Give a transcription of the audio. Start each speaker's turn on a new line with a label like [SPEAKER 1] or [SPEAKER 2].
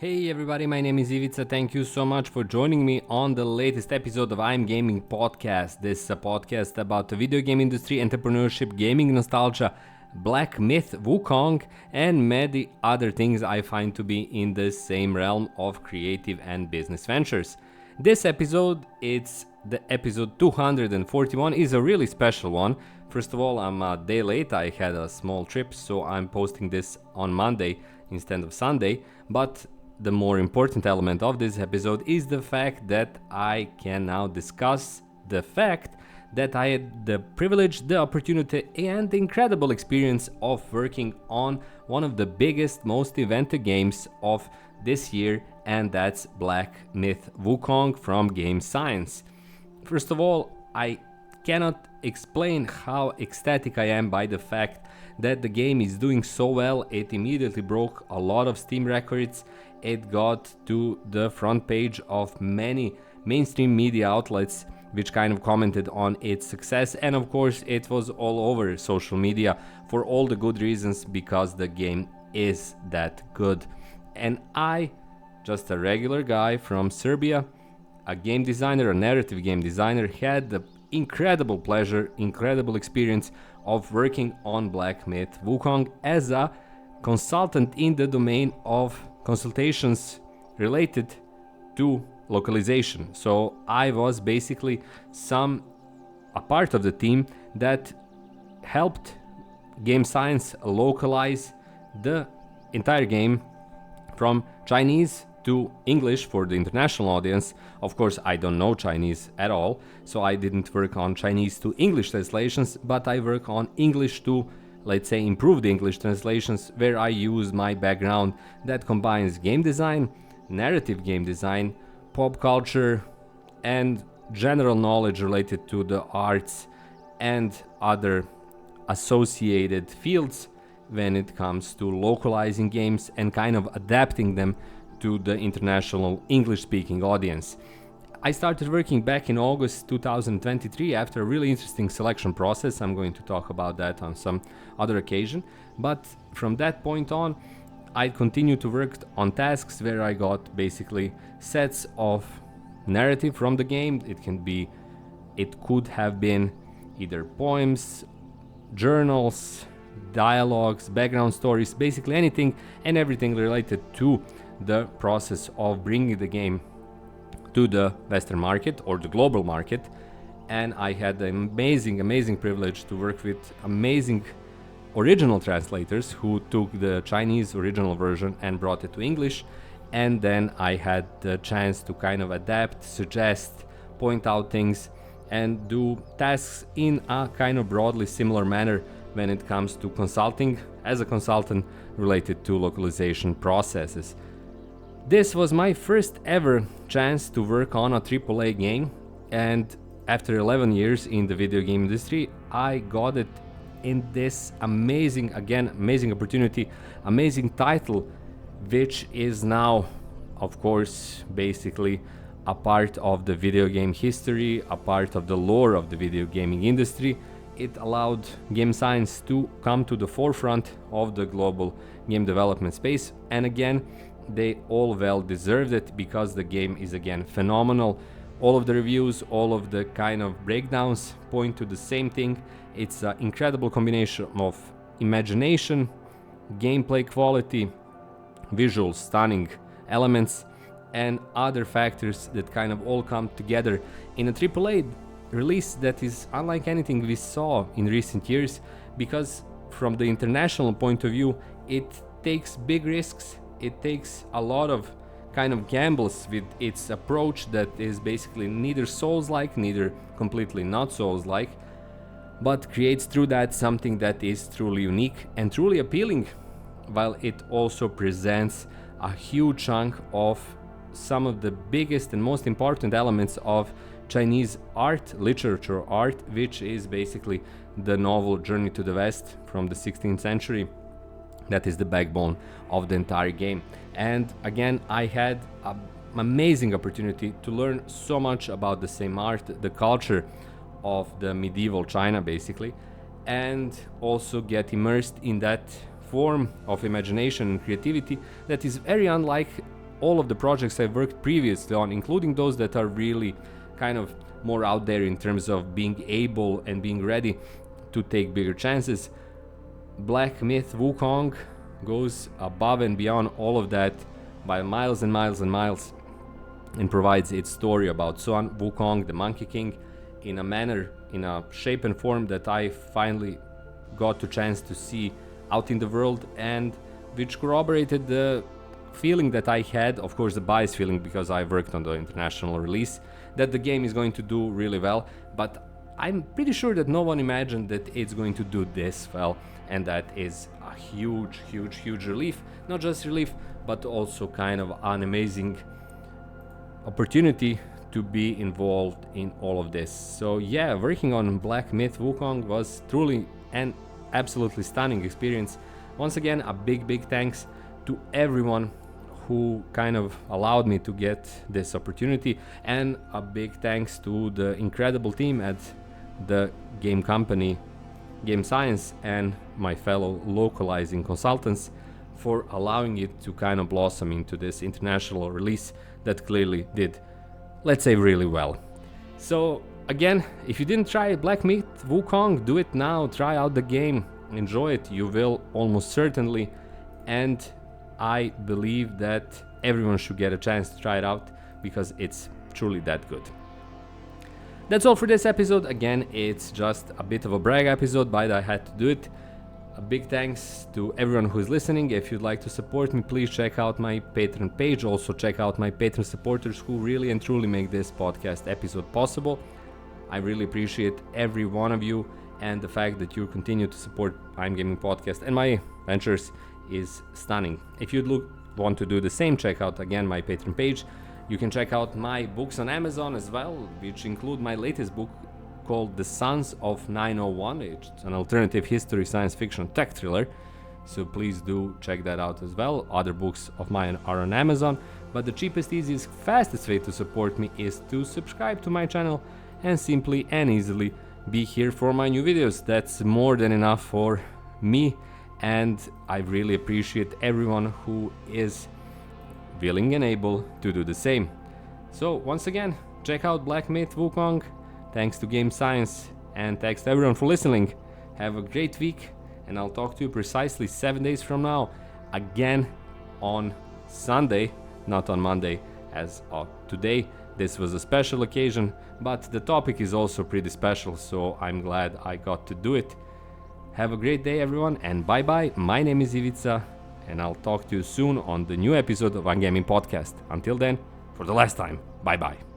[SPEAKER 1] Hey everybody, my name is Ivica. Thank you so much for joining me on the latest episode of I'm Gaming Podcast. This is a podcast about the video game industry, entrepreneurship, gaming nostalgia, black myth, Wukong, and many other things I find to be in the same realm of creative and business ventures. This episode, it's the episode 241, is a really special one. First of all, I'm a day late. I had a small trip, so I'm posting this on Monday instead of Sunday. But the more important element of this episode is the fact that I can now discuss the fact that I had the privilege, the opportunity, and the incredible experience of working on one of the biggest, most inventive games of this year, and that's Black Myth Wukong from Game Science. First of all, I cannot explain how ecstatic I am by the fact that the game is doing so well. It immediately broke a lot of Steam records. It got to the front page of many mainstream media outlets which kind of commented on its success, and of course it was all over social media for all the good reasons, because the game is that good. And I, just a regular guy from Serbia, a game designer, a narrative game designer, had the incredible pleasure, incredible experience of working on Black Myth Wukong as a consultant in the domain of consultations related to localization. So I was basically a part of the team that helped Game Science localize the entire game from Chinese to English for the international audience. Of course, I don't know Chinese at all, so I didn't work on Chinese to English translations, but I work on English to, let's say, improved English translations, where I use my background that combines game design, narrative game design, pop culture, and general knowledge related to the arts and other associated fields when it comes to localizing games and kind of adapting them to the international English-speaking audience. I started working back in August 2023 after a really interesting selection process. I'm going to talk about that on some other occasion. But from that point on, I continued to work on tasks where I got basically sets of narrative from the game. It could have been either poems, journals, dialogues, background stories, basically anything and everything related to the process of bringing the game to the Western market or the global market. And I had the amazing privilege to work with amazing original translators who took the Chinese original version and brought it to English. And then I had the chance to kind of adapt, suggest, point out things, and do tasks in a kind of broadly similar manner when it comes to consulting as a consultant related to localization processes. This was my first ever chance to work on a AAA game, and after 11 years in the video game industry, I got it in this amazing opportunity, amazing title, which is now, of course, basically a part of the video game history, a part of the lore of the video gaming industry. It allowed Game Science to come to the forefront of the global game development space, and again, they all well deserved it, because the game is again phenomenal. All of the reviews, all of the kind of breakdowns point to the same thing. It's an incredible combination of imagination, gameplay quality, visual stunning elements, and other factors that kind of all come together in a AAA release that is unlike anything we saw in recent years, because from the international point of view, it takes big risks. It takes a lot of kind of gambles with its approach that is basically neither Souls-like, neither completely not Souls-like, but creates through that something that is truly unique and truly appealing, while it also presents a huge chunk of some of the biggest and most important elements of Chinese art, literature art, which is basically the novel Journey to the West from the 16th century. That is the backbone of the entire game. And again, I had an amazing opportunity to learn so much about the same art, the culture of the medieval China basically, and also get immersed in that form of imagination and creativity that is very unlike all of the projects I've worked previously on, including those that are really kind of more out there in terms of being able and being ready to take bigger chances, Black Myth Wukong goes above and beyond all of that by miles and miles and miles, and provides its story about Sun Wukong, the Monkey King, in a manner, in a shape and form that I finally got the chance to see out in the world, and which corroborated the feeling that I had, of course the biased feeling because I worked on the international release, that the game is going to do really well, but I'm pretty sure that no one imagined that it's going to do this well, and that is a huge, huge, huge relief. Not just relief, but also kind of an amazing opportunity to be involved in all of this. So yeah, working on Black Myth Wukong was truly an absolutely stunning experience. Once again, a big thanks to everyone who kind of allowed me to get this opportunity, and a big thanks to the incredible team at the game company Game Science and my fellow localizing consultants for allowing it to kind of blossom into this international release that clearly did, let's say, really well. So again, if you didn't try Black Myth Wukong, do it now. Try out the game, enjoy it, you will almost certainly, and I believe that everyone should get a chance to try it out because it's truly that good. That's all for this episode. Again, it's just a bit of a brag episode, but I had to do it. A big thanks to everyone who is listening. If you'd like to support me, please check out my Patreon page. Also check out my Patreon supporters who really and truly make this podcast episode possible. I really appreciate every one of you, and the fact that you continue to support I'm Gaming Podcast and my ventures is stunning. If you'd want to do the same, check out again my Patreon page. You can check out my books on Amazon as well, which include my latest book called The Sons of 901. It's an alternative history science fiction tech thriller, so please do check that out as well. Other books of mine are on Amazon, but the cheapest, easiest, fastest way to support me is to subscribe to my channel and simply and easily be here for my new videos. That's more than enough for me, and I really appreciate everyone who is willing and able to do the same. So once again, check out Black Myth Wukong. Thanks to Game Science, and thanks to everyone for listening. Have a great week, and I'll talk to you precisely 7 days from now, again on Sunday, not on Monday as of today. This was a special occasion, but the topic is also pretty special, so I'm glad I got to do it. Have a great day, everyone, and bye bye. My name is Ivica, and I'll talk to you soon on the new episode of I'm Gaming Podcast. Until then, for the last time, bye bye.